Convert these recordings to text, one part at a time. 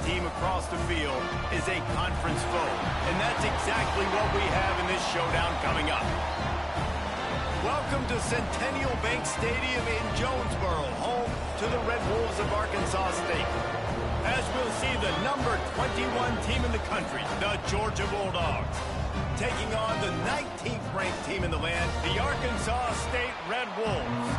team across the field is a conference foe. And that's exactly what we have in this showdown coming up. Welcome to Centennial Bank Stadium in Jonesboro, home to the Red Wolves of Arkansas State. As we'll see the number 21 team in the country, the Georgia Bulldogs, taking on the 19th ranked team in the land, the Arkansas State Red Wolves.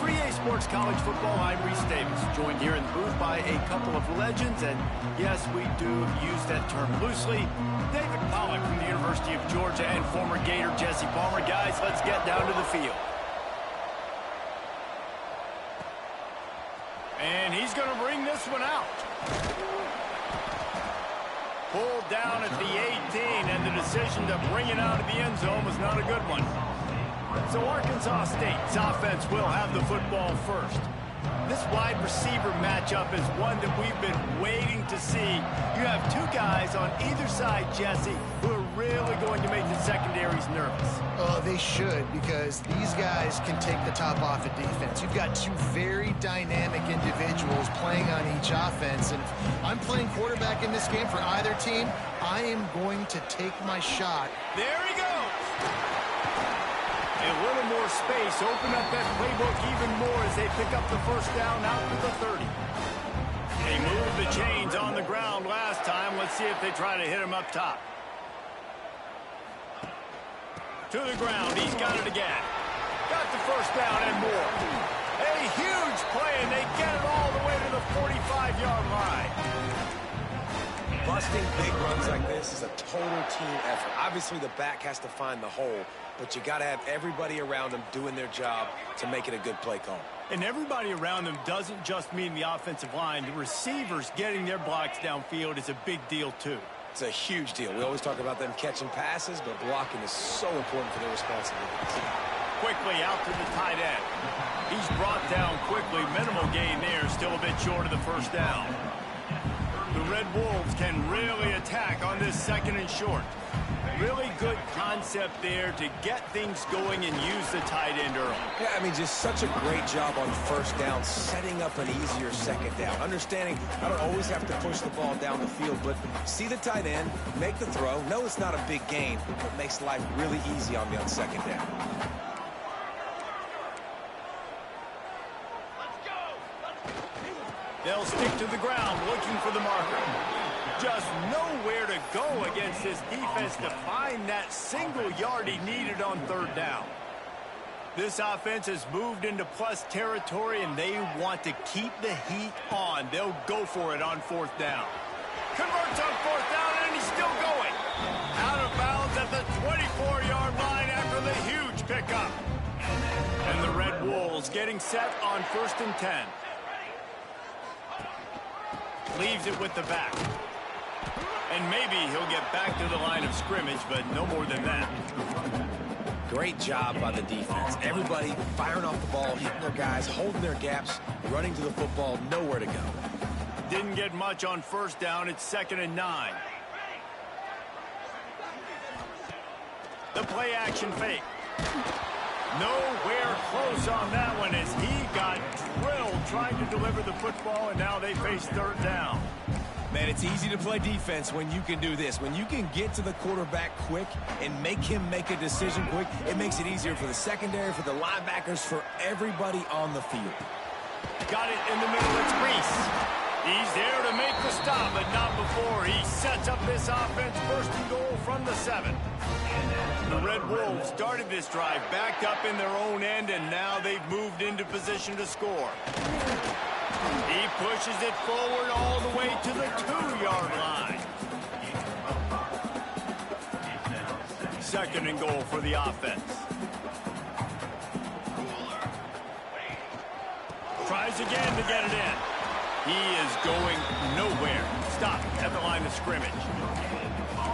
3A Sports College Football, I'm Reese Davis, joined here in the booth by a couple of legends, and yes, we do use that term loosely. David Pollack from the University of Georgia and former Gator Jesse Palmer. Guys, let's get down to the field. And he's going to bring this one out. Pulled down at the 18, and the decision to bring it out of the end zone was not a good one. So Arkansas State's offense will have the football first. This wide receiver matchup is one that we've been waiting to see. You have two guys on either side, Jesse, who are really going to make the secondaries nervous. Oh, they should, because these guys can take the top off of defense. You've got two very dynamic individuals playing on each offense, and if I'm playing quarterback in this game for either team, I am going to take my shot. There he goes! A little more space, open up that playbook even more as they pick up the first down out to the 30. They moved the chains on the ground last time. Let's see if they try to hit him up top. To the ground, he's got it again. Got the first down and more. A huge play, and they get it all the way to the 45-yard line. Busting big runs like this is a total team effort. Obviously, the back has to find the hole, but you got to have everybody around them doing their job to make it a good play call. And everybody around them doesn't just mean the offensive line. The receivers getting their blocks downfield is a big deal, too. It's a huge deal. We always talk about them catching passes, but blocking is so important for their responsibilities. Quickly out to the tight end. He's brought down quickly. Minimal gain there, still a bit short of the first down. The Red Wolves can really attack on this second and short. Really good concept there to get things going and use the tight end early. Yeah, I mean, just such a great job on first down, setting up an easier second down. Understanding I don't always have to push the ball down the field, but see the tight end, make the throw. No, it's not a big gain, but makes life really easy on me on second down. They'll stick to the ground looking for the marker. Just nowhere to go against this defense to find that single yard he needed on third down. This offense has moved into plus territory, and they want to keep the heat on. They'll go for it on fourth down. Converts on fourth down, and he's still going. Out of bounds at the 24-yard line after the huge pickup. And the Red Wolves getting set on 1st and 10. Leaves it with the back. And maybe he'll get back to the line of scrimmage, but no more than that. Great job by the defense. Everybody firing off the ball, hitting their guys, holding their gaps, running to the football, nowhere to go. Didn't get much on first down. It's 2nd and 9. The play action fake. Nowhere close on that one as he got drilled trying to deliver the football, and now they face third down. Man, it's easy to play defense when you can do this. When you can get to the quarterback quick and make him make a decision quick, it makes it easier for the secondary, for the linebackers, for everybody on the field. Got it in the middle. It's Reese. He's there to make the stop, but not before he sets up this offense. 1st and goal from the 7. The Red Wolves started this drive backed up in their own end, and now they've moved into position to score. He pushes it forward all the way to the 2-yard line. 2nd and goal for the offense. Tries again to get it in. He is going nowhere. Stop at the line of scrimmage.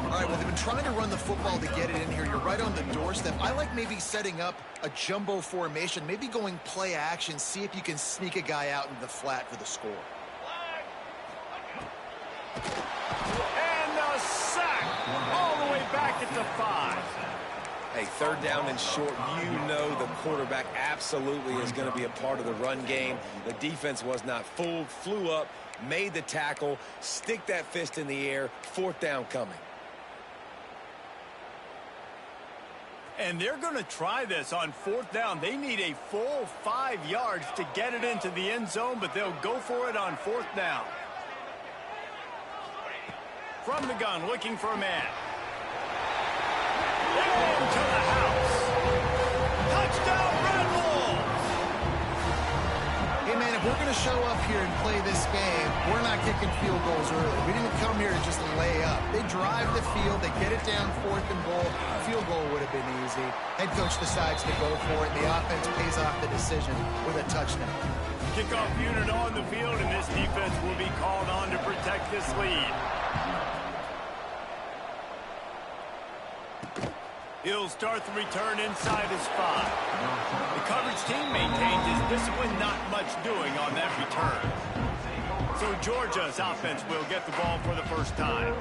All right, well, they've been trying to run the football to get it in here. You're right on the doorstep. I like maybe setting up a jumbo formation, maybe going play action, see if you can sneak a guy out into the flat for the score. And a sack all the way back at the 5. Hey, 3rd down and short, you know the quarterback absolutely is going to be a part of the run game. The defense was not fooled, flew up, made the tackle, stick that fist in the air, fourth down coming. And they're going to try this on fourth down. They need a full 5 yards to get it into the end zone, but they'll go for it on fourth down. From the gun, looking for a man. Into the house. Touchdown, Red Wolves! Hey, man, if we're going to show up here and play this game, we're not kicking field goals early. We didn't come here to just lay up. They drive the field. They get it down fourth and goal. Field goal would have been easy. Head coach decides to go for it. The offense pays off the decision with a touchdown. Kickoff unit on the field, and this defense will be called on to protect this lead. He'll start the return inside his 5. The coverage team maintains his discipline, not much doing on that return. So Georgia's offense will get the ball for the first time.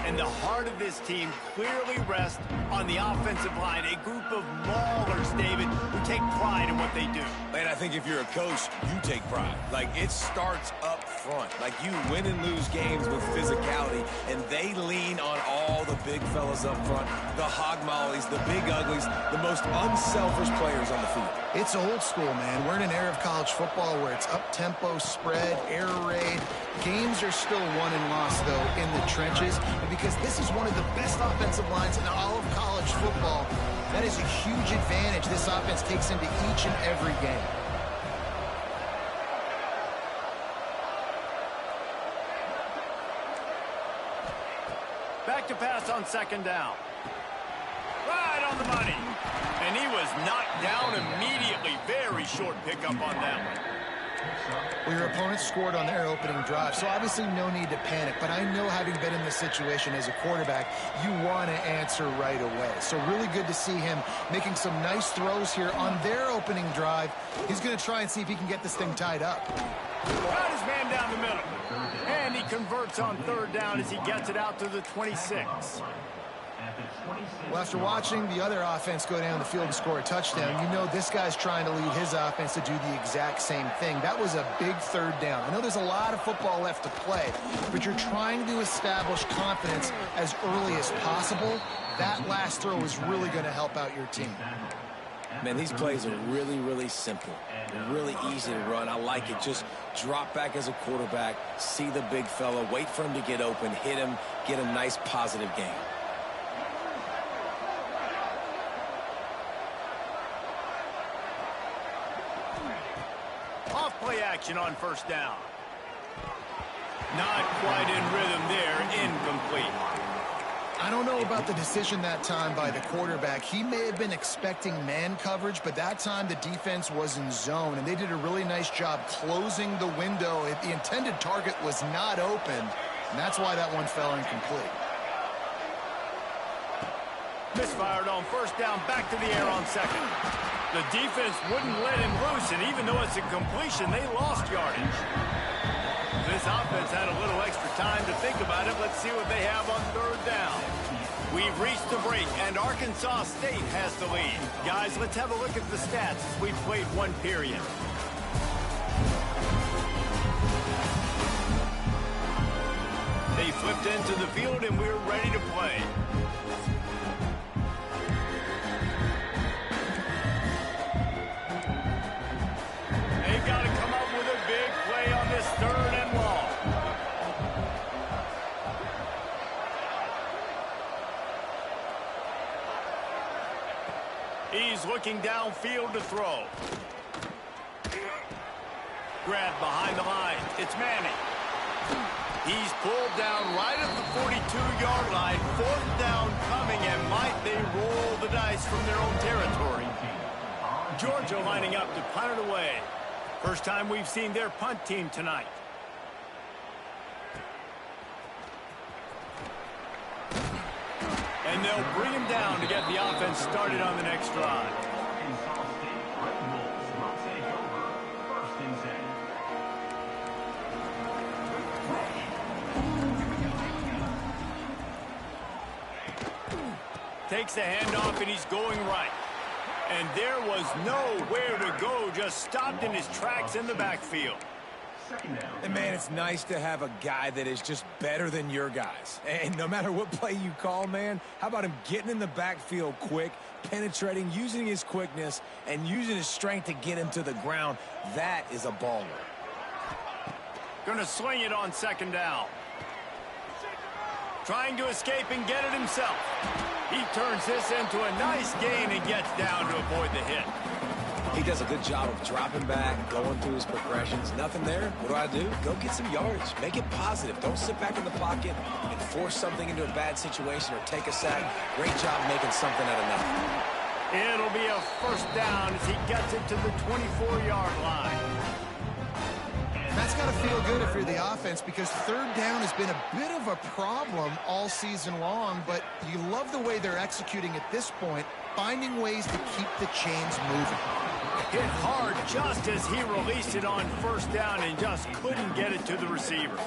And the heart of this team clearly rests on the offensive line, a group of maulers, David, who take pride in what they do. And I think if you're a coach, you take pride. Like, it starts up front. Like, you win and lose games with physicality, and they lean on all the big fellas up front, the hog mollies, the big uglies, the most unselfish players on the field. It's old school, man. We're in an era of college football where it's up-tempo, spread, air raid. Games are still won and lost, though, in the trenches. And because this is one of the best offensive lines in all of college football, that is a huge advantage this offense takes into each and every game. Back to pass on second down. Right on the money. And he was knocked down immediately. Very short pickup on that one. Well, your opponent scored on their opening drive, so obviously no need to panic. But I know, having been in this situation as a quarterback, you want to answer right away. So really good to see him making some nice throws here on their opening drive. He's going to try and see if he can get this thing tied up. Got his man down the middle. And he converts on third down as he gets it out to the 26. Well, after watching the other offense go down the field and score a touchdown, you know this guy's trying to lead his offense to do the exact same thing. That was a big third down. I know there's a lot of football left to play, but you're trying to establish confidence as early as possible. That last throw is really going to help out your team. Man, these plays are really, really simple. They're really easy to run. I like it. Just drop back as a quarterback, see the big fella, wait for him to get open, hit him, get a nice positive gain. Play action on first down. Not quite in rhythm there. Incomplete. I don't know about the decision that time by the quarterback. He may have been expecting man coverage, but that time the defense was in zone, and they did a really nice job closing the window. The intended target was not open, and that's why that one fell incomplete. Misfired on first down, back to the air on second. The defense wouldn't let him loose, and even though it's a completion, they lost yardage. This offense had a little extra time to think about it. Let's see what they have on third down. We've reached the break, and Arkansas State has the lead. Guys, let's have a look at the stats as we've played one period. They flipped into the field, and we're ready to play. Got to come up with a big play on this third and long. He's looking downfield to throw. Grabbed behind the line. It's Manning. He's pulled down right at the 42-yard line. Fourth down coming, and might they roll the dice from their own territory. Georgia lining up to punt it away. First time we've seen their punt team tonight. And they'll bring him down to get the offense started on the next drive. Takes the handoff, and he's going right. And there was nowhere to go, just stopped in his tracks in the backfield. And, man, it's nice to have a guy that is just better than your guys. And no matter what play you call, man, how about him getting in the backfield quick, penetrating, using his quickness, and using his strength to get him to the ground? That is a baller. Going to swing it on second down. Trying to escape and get it himself. He turns this into a nice gain and gets down to avoid the hit. He does a good job of dropping back, going through his progressions. Nothing there. What do? Go get some yards. Make it positive. Don't sit back in the pocket and force something into a bad situation or take a sack. Great job making something out of nothing. It'll be a first down as he gets it to the 24-yard line. That's got to feel good if you're the offense, because third down has been a bit of a problem all season long, but you love the way they're executing at this point, finding ways to keep the chains moving. Hit hard just as he released it on first down and just couldn't get it to the receiver.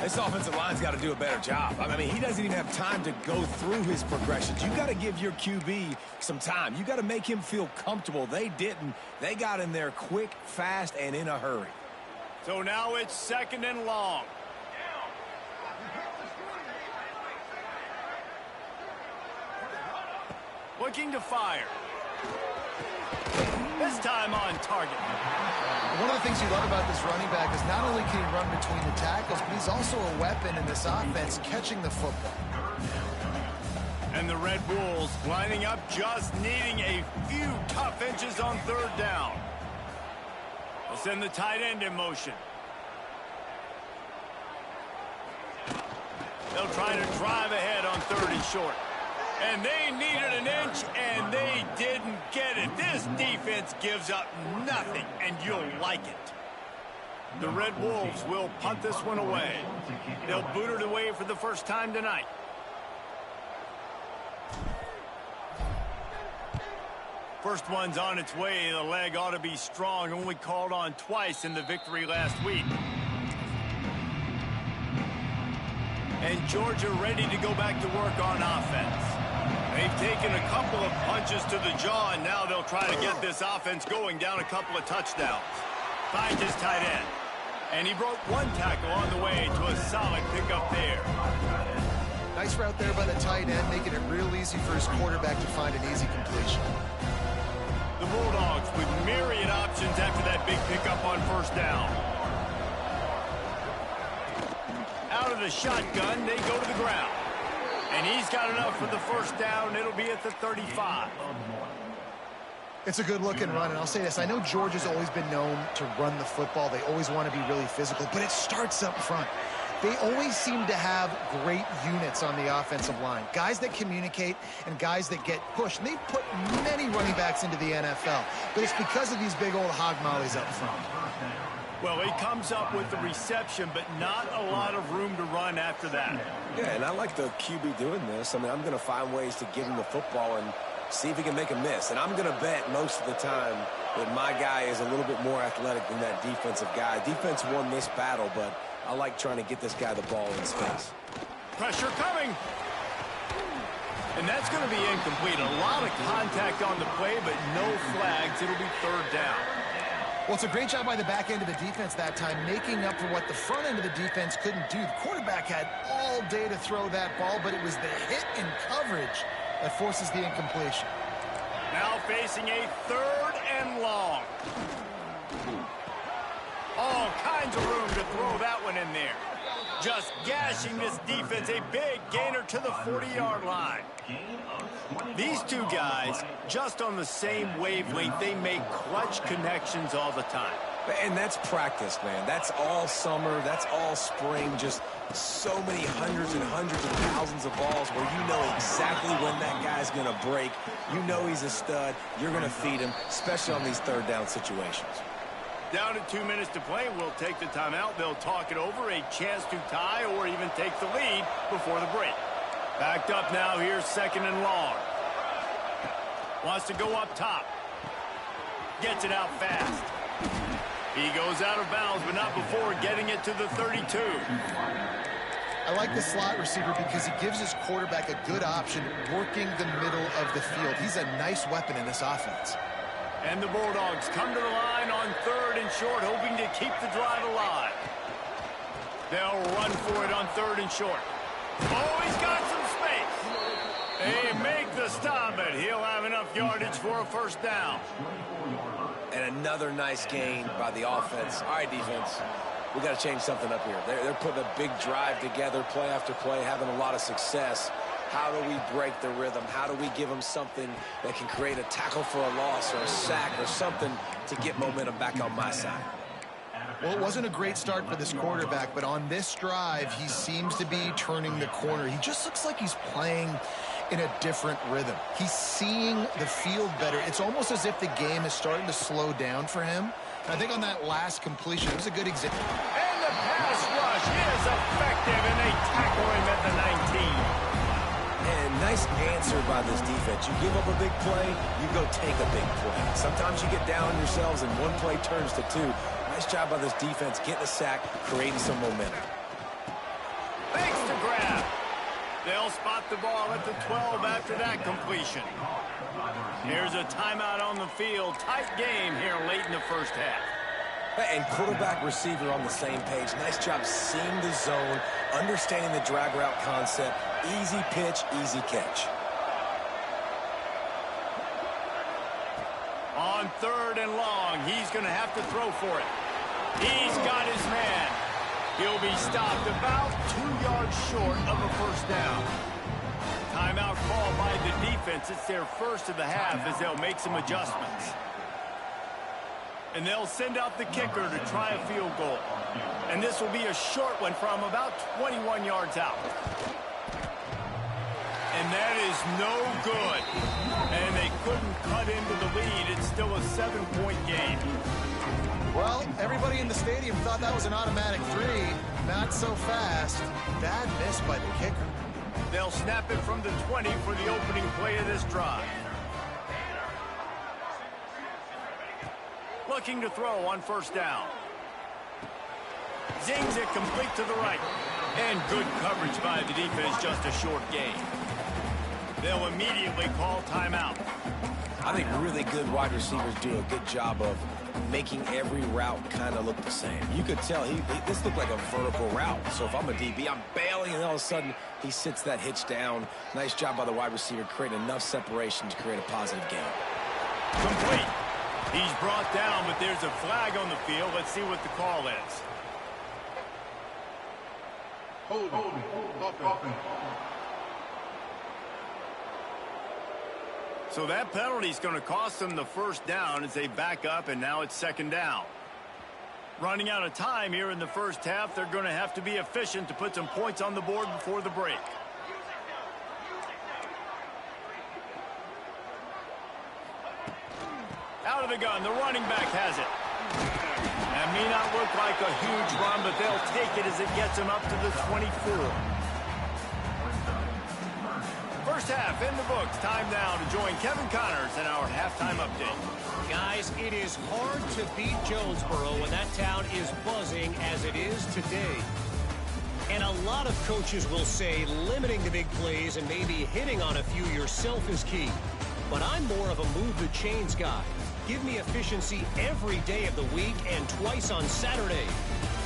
This offensive line's got to do a better job. I mean, he doesn't even have time to go through his progressions. You got to give your QB some time. You got to make him feel comfortable. They didn't. They got in there quick, fast, and in a hurry. So now it's second and long. Looking to fire. This time on target. One of the things you love about this running back is not only can he run between the tackles, but he's also a weapon in this offense catching the football. And the Red Bulls lining up, just needing a few tough inches on third down. They'll send the tight end in motion. They'll try to drive ahead on third and short. And they needed an inch, and they didn't get it. This defense gives up nothing, and you'll like it. The Red Wolves will punt this one away. They'll boot it away for the first time tonight. First one's on its way. The leg ought to be strong. Only called on twice in the victory last week. And Georgia ready to go back to work on offense. They've taken a couple of punches to the jaw, and now they'll try to get this offense going down a couple of touchdowns. Finds his tight end. And he broke one tackle on the way to a solid pickup there. Nice route there by the tight end, making it real easy for his quarterback to find an easy completion. The Bulldogs with myriad options after that big pickup on first down. Out of the shotgun, they go to the ground. And he's got enough for the first down. It'll be at the 35. It's a good-looking run, and I'll say this. I know Georgia's always been known to run the football. They always want to be really physical, but it starts up front. They always seem to have great units on the offensive line. Guys that communicate and guys that get pushed. And they've put many running backs into the NFL, but it's because of these big old hog mollies up front. Well, he comes up with the reception, but not a lot of room to run after that. Yeah, and I like the QB doing this. I mean, I'm going to find ways to give him the football and see if he can make a miss. And I'm going to bet most of the time that my guy is a little bit more athletic than that defensive guy. Defense won this battle, but I like trying to get this guy the ball in space. Pressure coming. And that's going to be incomplete. A lot of contact on the play, but no flags. It'll be third down. Well, it's a great job by the back end of the defense that time, making up for what the front end of the defense couldn't do. The quarterback had all day to throw that ball, but it was the hit and coverage that forces the incompletion. Now facing a third and long. All kinds of room to throw that one in there. Just gashing this defense, a big gainer to the 40-yard line. These two guys, just on the same wavelength, they make clutch connections all the time. And that's practice, man. That's all summer. That's all spring. Just so many hundreds and hundreds of thousands of balls where you know exactly when that guy's going to break. You know he's a stud. You're going to feed him, especially on these third down situations. Down to 2 minutes to play. We'll take the timeout. They'll talk it over. A chance to tie or even take the lead before the break. Backed up now. Here's second and long. Wants to go up top. Gets it out fast. He goes out of bounds, but not before getting it to the 32. I like the slot receiver because he gives his quarterback a good option working the middle of the field. He's a nice weapon in this offense. And the Bulldogs come to the line on 3rd and short, hoping to keep the drive alive. They'll run for it on 3rd and short. Oh, he's got some space. They make the stop, but he'll have enough yardage for a 1st down. And another nice gain by the offense. All right, defense, we got to change something up here. They're putting a big drive together, play after play, having a lot of success. How do we break the rhythm? How do we give them something that can create a tackle for a loss or a sack or something to get momentum back on my side? Well, it wasn't a great start for this quarterback, but on this drive, he seems to be turning the corner. He just looks like he's playing in a different rhythm. He's seeing the field better. It's almost as if the game is starting to slow down for him. And I think on that last completion, it was a good example. And the pass rush is effective, and they tackle him at the 19. And nice answer by this defense. You give up a big play, you go take a big play. Sometimes you get down on yourselves and one play turns to 2. Nice job by this defense getting a sack, creating some momentum. Makes the grab. They'll spot the ball at the 12 after that completion. Here's a timeout on the field. Tight game here late in the 1st half. And quarterback, receiver on the same page. Nice job seeing the zone, understanding the drag route concept. Easy pitch, easy catch. On 3rd and long, he's going to have to throw for it. He's got his man. He'll be stopped about 2 yards short of a 1st down. Timeout call by the defense. It's their 1st of the half as they'll make some adjustments. And they'll send out the kicker to try a field goal. And this will be a short one from about 21 yards out. And that is no good. And they couldn't cut into the lead. It's still a 7-point game. Well, everybody in the stadium thought that was an automatic 3. Not so fast. Bad miss by the kicker. They'll snap it from the 20 for the opening play of this drive. Looking to throw on 1st down. Zings it complete to the right. And good coverage by the defense, just a short gain. They'll immediately call timeout. I think really good wide receivers do a good job of making every route kind of look the same. You could tell this looked like a vertical route. So if I'm a DB, I'm bailing, and all of a sudden he sits that hitch down. Nice job by the wide receiver, creating enough separation to create a positive gain. Complete. He's brought down, but there's a flag on the field. Let's see what the call is. Holding. So that penalty is going to cost them the 1st down as they back up, and now it's 2nd down. Running out of time here in the 1st half, they're going to have to be efficient to put some points on the board before the break. Out of the gun, the running back has it. That may not look like a huge run, but they'll take it as it gets them up to the 24. 1st half in the books. Time now to join Kevin Connors in our halftime update. Guys, it is hard to beat Jonesboro when that town is buzzing as it is today. And a lot of coaches will say limiting the big plays and maybe hitting on a few yourself is key. But I'm more of a move the chains guy. Give me efficiency every day of the week and twice on Saturday.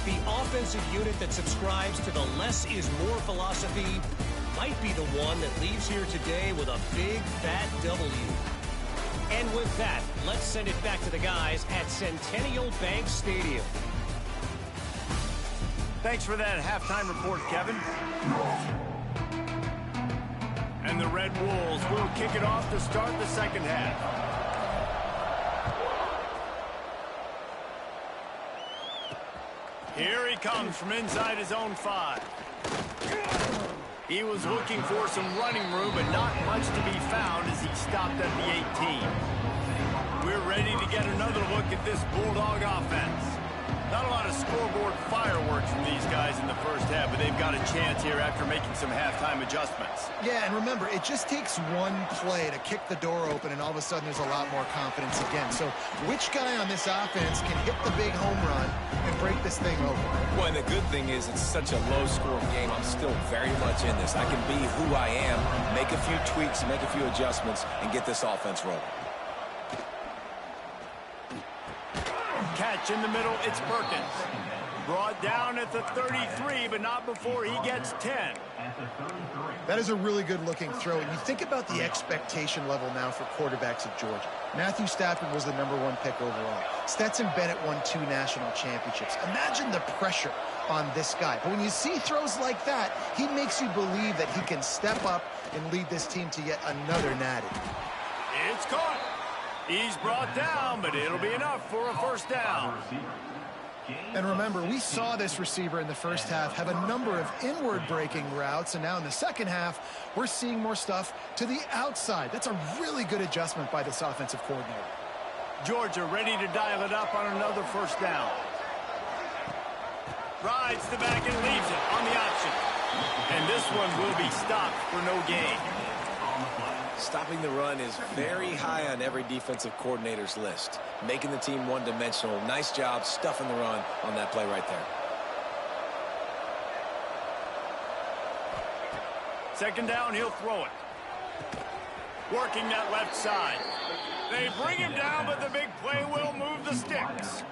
The offensive unit that subscribes to the less is more philosophy might be the one that leaves here today with a big, fat W. And with that, let's send it back to the guys at Centennial Bank Stadium. Thanks for that halftime report, Kevin. And the Red Wolves will kick it off to start the 2nd half. Here he comes from inside his own 5. He was looking for some running room, but not much to be found as he stopped at the 18. We're ready to get another look at this Bulldog offense. Not a lot of scoreboard fireworks from these guys in the 1st half, but they've got a chance here after making some halftime adjustments. Yeah, and remember, it just takes one play to kick the door open, and all of a sudden there's a lot more confidence again. So which guy on this offense can hit the big home run and break this thing open? Well, and the good thing is it's such a low-scoring game. I'm still very much in this. I can be who I am, make a few tweaks, make a few adjustments, and get this offense rolling. stretch in the middle. It's Perkins. Brought down at the 33, but not before he gets 10. That is a really good-looking throw. And you think about the expectation level now for quarterbacks at Georgia. Matthew Stafford was the #1 pick overall. Stetson Bennett won 2 national championships. Imagine the pressure on this guy. But when you see throws like that, he makes you believe that he can step up and lead this team to yet another natty. It's caught. He's brought down, but it'll be enough for a first down. And remember, we saw this receiver in the first half have a number of inward-breaking routes, and now in the second half, we're seeing more stuff to the outside. That's a really good adjustment by this offensive coordinator. Georgia ready to dial it up on another first down. Rides the back and leaves it on the option. And this one will be stopped for no gain. Stopping the run is very high on every defensive coordinator's list. Making the team one-dimensional. Nice job stuffing the run on that play right there. Second down, he'll throw it. Working that left side. They bring him down, but the big play will move the sticks.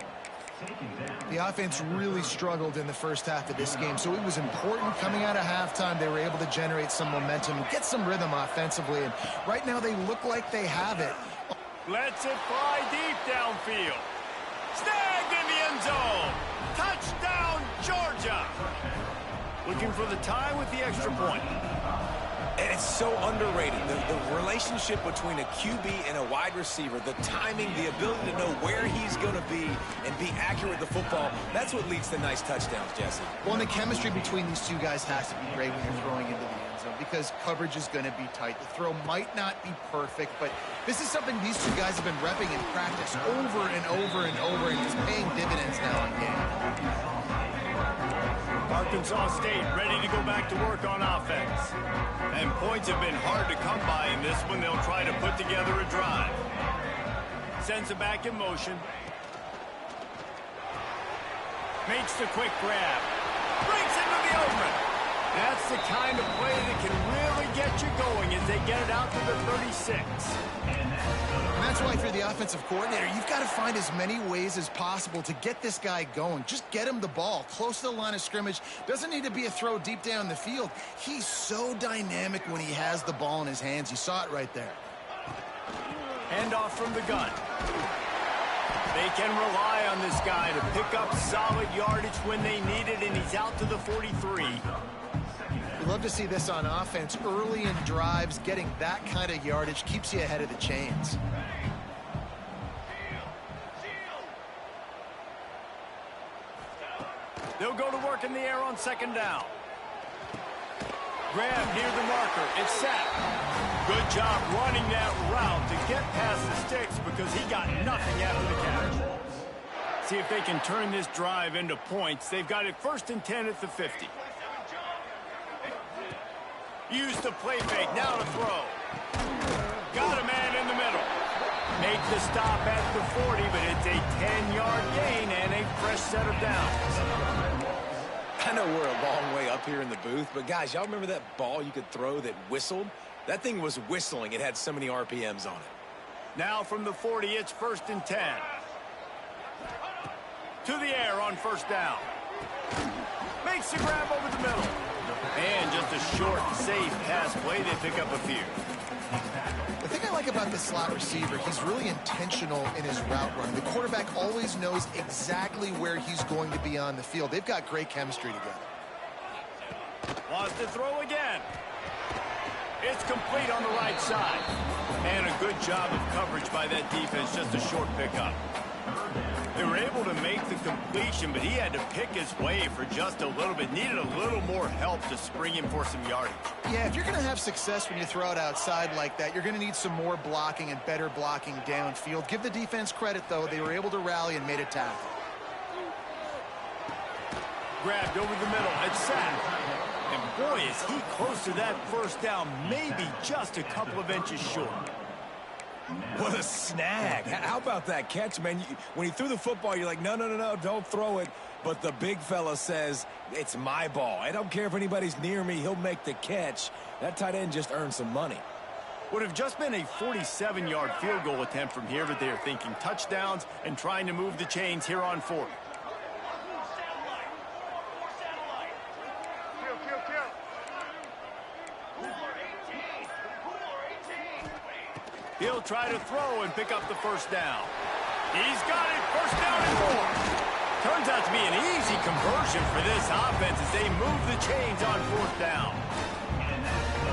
The offense really struggled in the first half of this game, so it was important coming out of halftime. They were able to generate some momentum and get some rhythm offensively, and right now they look like they have it. Lets it fly deep downfield. Snagged in the end zone. Touchdown, Georgia. Looking for the tie with the extra point. And it's so underrated. The relationship between a QB and a wide receiver, the timing, the ability to know where he's going to be and be accurate with the football, that's what leads to nice touchdowns, Jesse. Well, and the chemistry between these two guys has to be great when you're throwing into the end zone because coverage is going to be tight. The throw might not be perfect, but this is something these two guys have been repping in practice over and over and over, and it's paying dividends now in game. Arkansas State ready to go back to work on offense. And points have been hard to come by in this one. They'll try to put together a drive. Sends it back in motion. Makes the quick grab. Breaks into the open. That's the kind of play that can really get you going as they get it out to the 36. And that's why, if you're the offensive coordinator, you've got to find as many ways as possible to get this guy going. Just get him the ball close to the line of scrimmage. Doesn't need to be a throw deep down the field. He's so dynamic when he has the ball in his hands. You saw it right there. Handoff from the gun. They can rely on this guy to pick up solid yardage when they need it, and he's out to the 43. We love to see this on offense. Early in drives, getting that kind of yardage keeps you ahead of the chains. They'll go to work in the air on second down. Grab near the marker. It's set. Good job running that route to get past the sticks because he got nothing after the catch. See if they can turn this drive into points. They've got it 1st and 10 at the 50. Use the play fake. Now to throw. Got a man in the middle. Make the stop at the 40, but it's a 10-yard gain and a fresh set of downs. I know we're a long way up here in the booth, but guys, y'all remember that ball you could throw that whistled? That thing was whistling. It had so many RPMs on it. Now from the 40, it's 1st and 10. To the air on first down. Makes the grab over the middle. And just a short, safe pass play. They pick up a few. The thing I like about this slot receiver, he's really intentional in his route run. The quarterback always knows exactly where he's going to be on the field. They've got great chemistry together. Wants to throw again. It's complete on the right side. And a good job of coverage by that defense. Just a short pickup. They were able to make the completion, but he had to pick his way for just a little bit. Needed a little more help to spring him for some yardage. Yeah, if you're going to have success when you throw it outside like that, you're going to need some more blocking and better blocking downfield. Give the defense credit, though. They were able to rally and made a tackle. Grabbed over the middle. It's sacked. And boy, is he close to that first down. Maybe just a couple of inches short. What a snag. How about that catch, man? When he threw the football, you're like, no, don't throw it. But the big fella says, it's my ball. I don't care if anybody's near me. He'll make the catch. That tight end just earned some money. Would have just been a 47-yard field goal attempt from here, but they're thinking touchdowns and trying to move the chains here on fourth. He'll try to throw and pick up the first down. He's got it. First down and 4. Turns out to be an easy conversion for this offense as they move the chains on fourth down.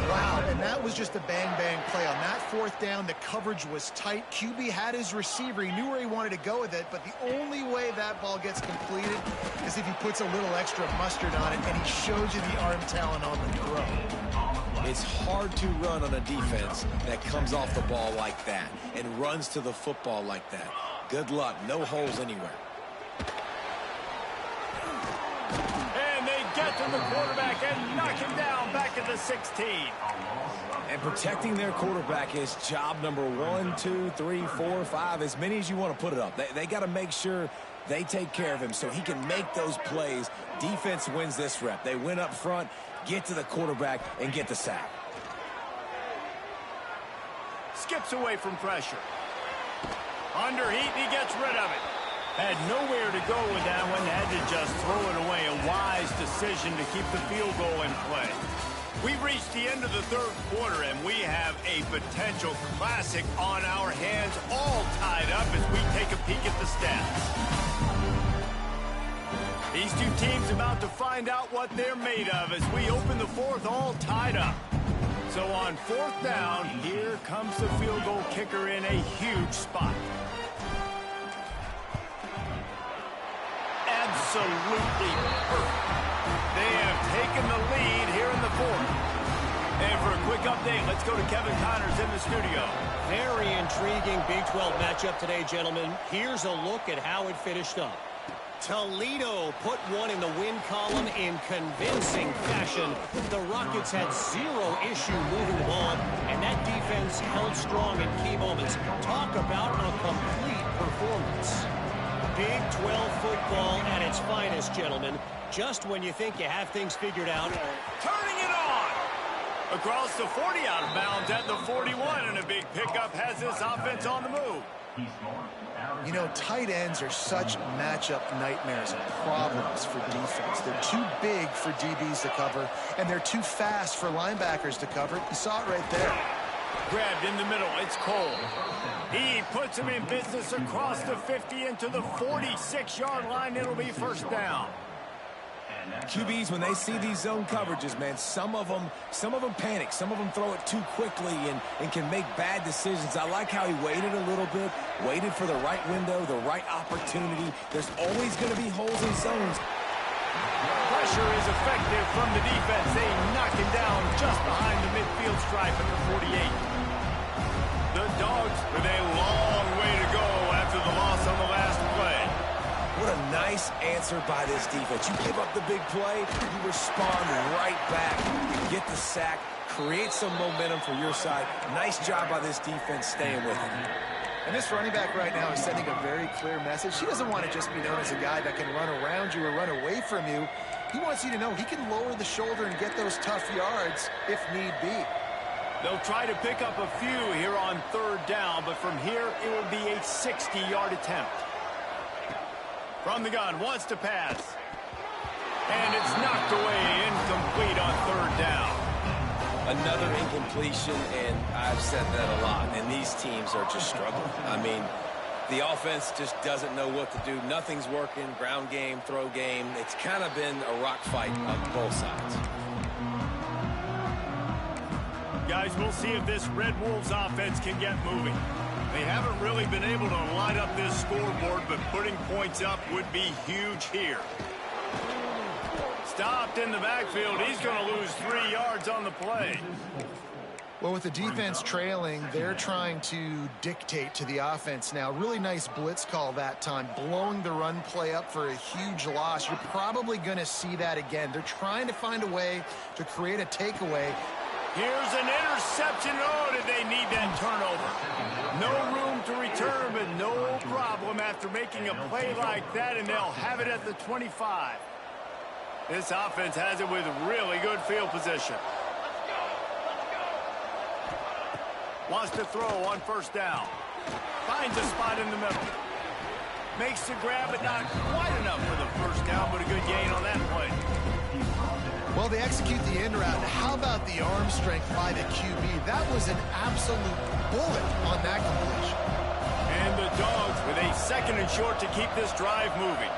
Wow, and that was just a bang-bang play. On that fourth down, the coverage was tight. QB had his receiver. He knew where he wanted to go with it, but the only way that ball gets completed is if he puts a little extra mustard on it, and he shows you the arm talent on the throw. It's hard to run on a defense that comes off the ball like that and runs to the football like that. Good luck. No holes anywhere. And they get to the quarterback and knock him down back at the 16. And protecting their quarterback is job number 1, 2, 3, 4, 5, as many as you want to put it up. They got to make sure they take care of him so he can make those plays. Defense wins this rep. They win up front, get to the quarterback, and get the sack. Skips away from pressure. Under heat, he gets rid of it. Had nowhere to go with that one. Had to just throw it away. A wise decision to keep the field goal in play. We've reached the end of the third quarter, and we have a potential classic on our hands, all tied up as we take a peek at the stats. These two teams about to find out what they're made of as we open the fourth, all tied up. So on fourth down, here comes the field goal kicker in a huge spot. Absolutely perfect. They have taken the lead here in the fourth. And for a quick update, let's go to Kevin Connors in the studio. Very intriguing Big 12 matchup today, gentlemen. Here's a look at how it finished up. Toledo put one in the win column in convincing fashion. The Rockets had zero issue moving the ball, and that defense held strong in key moments. Talk about a complete performance. Big 12 football at its finest, gentlemen. Just when you think you have things figured out. Turning it on! Across the 40 out of bounds at the 41, and a big pickup has this offense on the move. You know, tight ends are such matchup nightmares and problems for defense. They're too big for DBs to cover, and they're too fast for linebackers to cover. You saw it right there. Grabbed in the middle, it's Cole. He puts him in business across the 50 into the 46-yard line. It'll be first down. QBs, when they see these zone coverages, man, some of them panic. Some of them throw it too quickly and can make bad decisions. I like how he waited a little bit, waited for the right window, the right opportunity. There's always going to be holes in zones. Pressure is effective from the defense. They knock him down just behind the midfield stripe at the 48. The Dogs with a long way to go after the loss on the last play. What a nice answer by this defense. You give up the big play, you respond right back, you get the sack, create some momentum for your side. Nice job by this defense staying with it. And this running back right now is sending a very clear message. He doesn't want to just be known as a guy that can run around you or run away from you. He wants you to know he can lower the shoulder and get those tough yards if need be. They'll try to pick up a few here on third down, but from here it will be a 60-yard attempt. From the gun, wants to pass. And it's knocked away, incomplete on third down. Another incompletion, and I've said that a lot, and these teams are just struggling. I mean, the offense just doesn't know what to do. Nothing's working, ground game, throw game. It's kind of been a rock fight on both sides. Guys, we'll see if this Red Wolves offense can get moving. They haven't really been able to light up this scoreboard, but putting points up would be huge here. Stopped in the backfield. He's going to lose 3 yards on the play. Well, with the defense trailing, they're trying to dictate to the offense now. Really nice blitz call that time, blowing the run play up for a huge loss. You're probably going to see that again. They're trying to find a way to create a takeaway. Here's an interception. Oh, did they need that turnover? No room to return, but no problem after making a play like that, and they'll have it at the 25. This offense has it with really good field position. Wants to throw on first down. Finds a spot in the middle. Makes the grab, but not quite enough for the first down, but a good gain on that play. Well, they execute the end route. How about the arm strength by the QB? That was an absolute bullet on that completion. And the Dogs with a 2nd and short to keep this drive moving.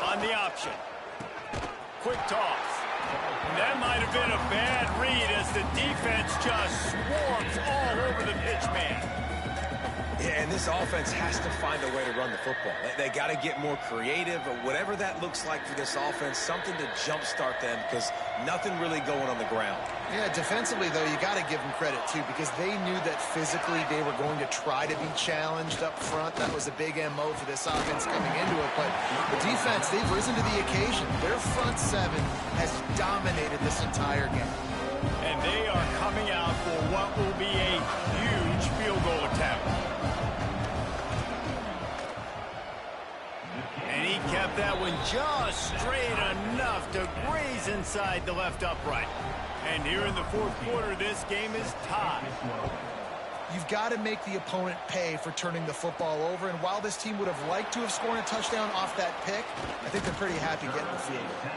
On the option. Quick toss. And that might have been a bad read as the defense just swarms all over the pitch man. Yeah, and this offense has to find a way to run the football. They got to get more creative, or whatever that looks like for this offense, something to jumpstart them, because nothing really going on the ground. Yeah, defensively, though, you got to give them credit, too, because they knew that physically they were going to try to be challenged up front. That was a big MO for this offense coming into it. But the defense, they've risen to the occasion. Their front 7 has dominated this entire game. And they are coming out for what will be a huge field goal attempt. And he kept that one just straight enough to graze inside the left upright. And here in the 4th quarter, this game is tied. You've got to make the opponent pay for turning the football over. And while this team would have liked to have scored a touchdown off that pick, I think they're pretty happy getting the field goal.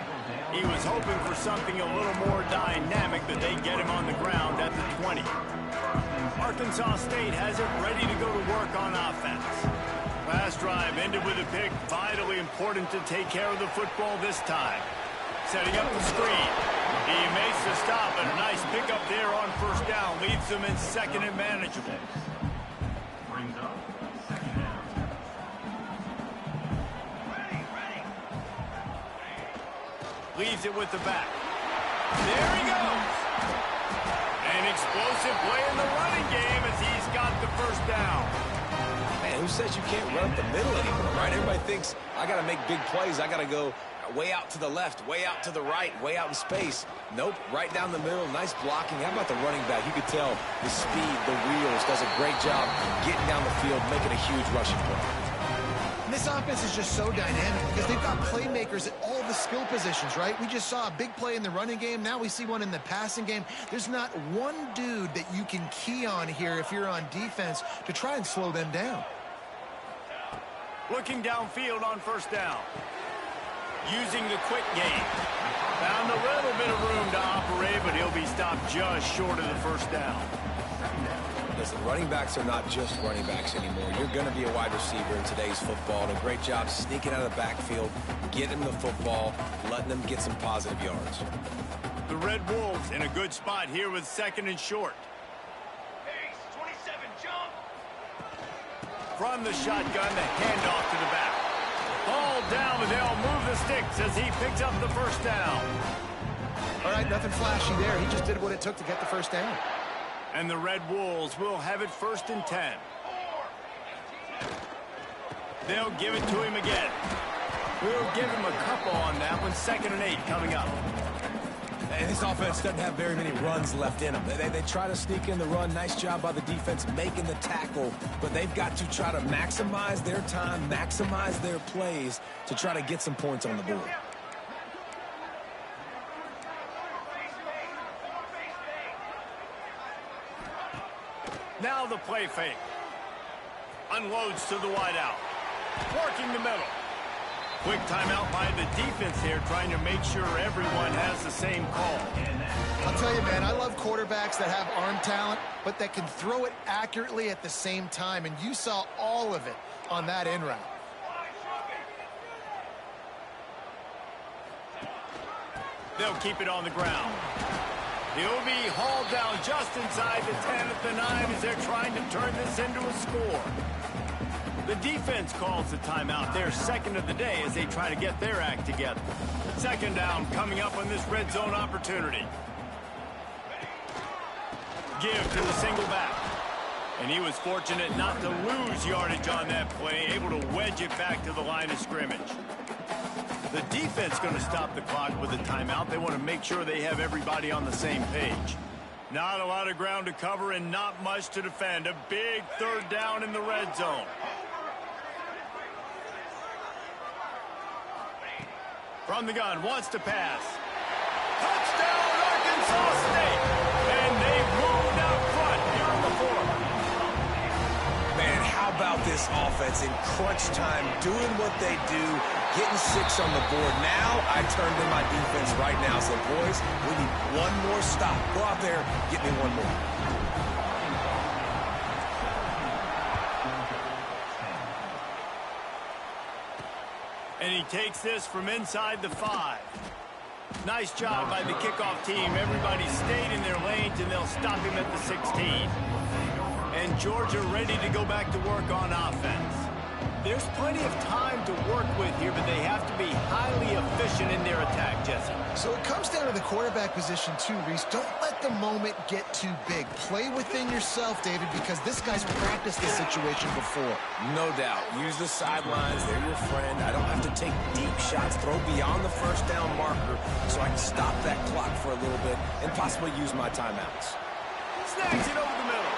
He was hoping for something a little more dynamic, but they get him on the ground at the 20. Arkansas State has it ready to go to work on offense. Last drive ended with a pick. Vitally important to take care of the football this time. Setting up the screen. He makes the stop, and a nice pickup there on first down. Leaves them in 2nd and manageable. Brings up 2nd down. Leaves it with the back. There he goes. An explosive play in the running game as he's got the first down. Man, who says you can't run up the middle anymore, right? Everybody thinks, I got to make big plays. I got to go way out to the left, way out to the right, way out in space. Nope, right down the middle. Nice blocking. How about the running back? You could tell the speed, the wheels, does a great job getting down the field, making a huge rushing play. And this offense is just so dynamic because they've got playmakers at all the skill positions, right? We just saw a big play in the running game. Now we see one in the passing game. There's not one dude that you can key on here if you're on defense to try and slow them down. Looking downfield on first down. Using the quick game. Found a little bit of room to operate, but he'll be stopped just short of the first down. Listen, running backs are not just running backs anymore. You're going to be a wide receiver in today's football. And a great job sneaking out of the backfield, getting the football, letting them get some positive yards. The Red Wolves in a good spot here with 2nd and short. Pace, 27, jump. From the shotgun, the handoff to the back. Ball down, but they'll move the sticks as he picks up the first down. All right, nothing flashy there. He just did what it took to get the first down. And the Red Wolves will have it 1st and 10. They'll give it to him again. We'll give him a couple on that one. 2nd and 8 coming up. And this offense doesn't have very many runs left in them. They try to sneak in the run. Nice job by the defense making the tackle. But they've got to try to maximize their time, maximize their plays to try to get some points on the board. Now the play fake. Unloads to the wideout. Working the middle. Quick timeout by the defense here, trying to make sure everyone has the same call. I'll tell you, man, I love quarterbacks that have arm talent, but that can throw it accurately at the same time, and you saw all of it on that in route. They'll keep it on the ground. He'll be hauled down just inside the 10 at the 9 as they're trying to turn this into a score. The defense calls the timeout. They're 2nd of the day as they try to get their act together. 2nd down coming up on this red zone opportunity. Give to the single back. And he was fortunate not to lose yardage on that play, able to wedge it back to the line of scrimmage. The defense going to stop the clock with a timeout. They want to make sure they have everybody on the same page. Not a lot of ground to cover and not much to defend. A big 3rd down in the red zone. From the gun, wants to pass. Touchdown, Arkansas State! And they've moved out front here in the offense in crunch time, doing what they do, getting 6 on the board. Now I turn to my defense right now and say, boys, we need one more stop. Go out there, get me one more. And he takes this from inside the 5. Nice job by the kickoff team. Everybody stayed in their lanes, and they'll stop him at the 16. And Georgia ready to go back to work on offense. There's plenty of time to work with here, but they have to be highly efficient in their attack, Jesse. So it comes down to the quarterback position too, Reese. Don't let the moment get too big. Play within yourself, David, because this guy's practiced this situation before. No doubt. Use the sidelines. They're your friend. I don't have to take deep shots. Throw beyond the first down marker so I can stop that clock for a little bit and possibly use my timeouts. Snags it over the middle.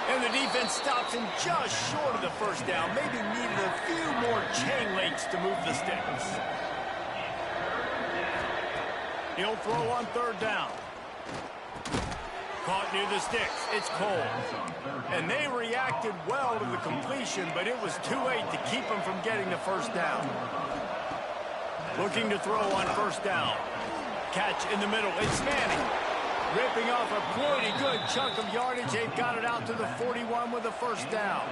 And the defense stops him just short of the first down. Maybe needed a few more chain links to move the sticks. He'll throw on 3rd down. Caught near the sticks. It's Cole. And they reacted well to the completion, but it was too late to keep him from getting the first down. Looking to throw on 1st down. Catch in the middle. It's Manning. Ripping off a pretty good chunk of yardage. They've got it out to the 41 with a 1st down.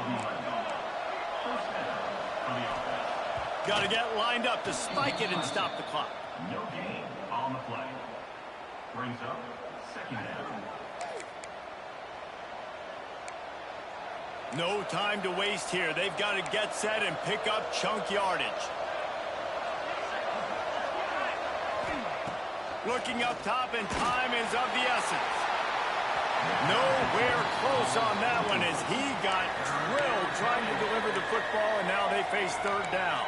Got to get lined up to spike it and stop the clock. No gain on the play. Brings up 2nd down. No time to waste here. They've got to get set and pick up chunk yardage. Looking up top, and time is of the essence. Nowhere close on that one as he got drilled trying to deliver the football, and now they face 3rd down.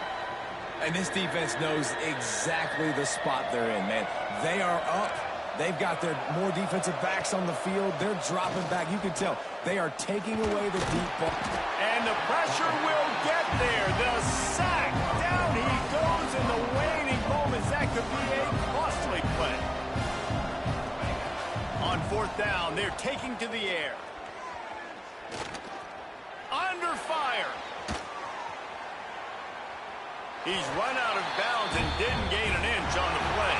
And this defense knows exactly the spot they're in, man. They are up. They've got their more defensive backs on the field. They're dropping back. You can tell they are taking away the deep ball. And the pressure will get there. The sack. Down he goes in the waning moments. That could be a costly play. On 4th down, they're taking to the air. Under fire. He's run out of bounds and didn't gain an inch on the play.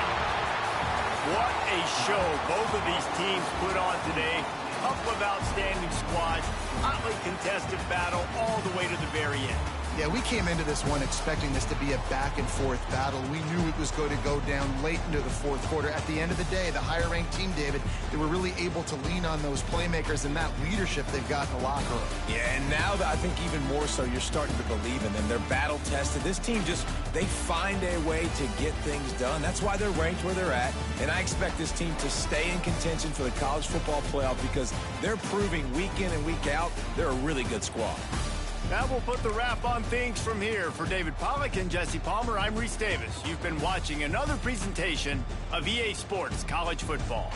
What a show both of these teams put on today. Couple of outstanding squads. Hotly contested battle all the way to the very end. Yeah, we came into this one expecting this to be a back-and-forth battle. We knew it was going to go down late into the 4th quarter. At the end of the day, the higher-ranked team, David, they were really able to lean on those playmakers and that leadership they've got in the locker room. Yeah, and now I think even more so, you're starting to believe in them. They're battle-tested. This team they find a way to get things done. That's why they're ranked where they're at. And I expect this team to stay in contention for the college football playoff because they're proving week in and week out they're a really good squad. That will put the wrap on things from here. For David Pollack and Jesse Palmer, I'm Reese Davis. You've been watching another presentation of EA Sports College Football.